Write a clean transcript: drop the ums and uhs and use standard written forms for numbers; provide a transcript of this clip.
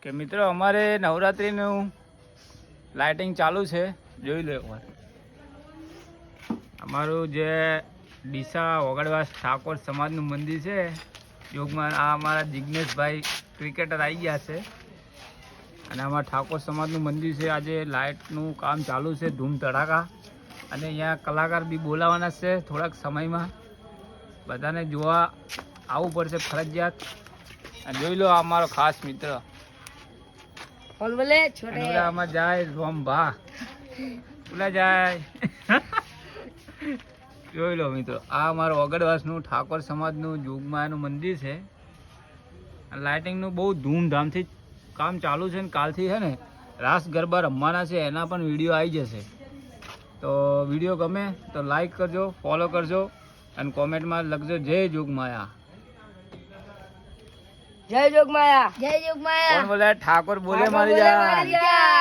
કે મિત્રો અમારે નવરાત્રિનું લાઇટિંગ ચાલુ છે, જોઈ લો એકવાર. અમારું જે ડીસા ઓગળવાસ ઠાકોર સમાજનું મંદિર છે યોગમાં, આ અમારા જિજ્ઞેશભાઈ ક્રિકેટર આવી ગયા છે અને અમારા ઠાકોર સમાજનું મંદિર છે. આજે લાઇટનું કામ ચાલુ છે ધૂમ ધડાકા, અને અહીંયા કલાકાર બી બોલાવાના છે થોડાક સમયમાં. બધાને જોવા આવવું પડશે ફરજિયાત. અને જોઈ લો આ અમારો ખાસ મિત્ર આમાં જાય રોમ ભા બોલા જાય. જોઈ લો મિત્રો, આ અમારું ઓગળવાસનું ઠાકોર સમાજનું જોગમાયાનું મંદિર છે. લાઇટિંગનું બહુ ધૂમધામથી કામ ચાલુ છે ને કાલથી છે ને રાસ ગરબા રમવાના છે, એના પણ વિડીયો આવી જશે. તો વિડીયો ગમે તો લાઈક કરજો, ફોલો કરજો અને કોમેન્ટમાં લખજો જય જોગમાયા. જય જોગમાયા, જય જોગમાયા. કોણ બોલે? ઠાકોર બોલે મારી જાય.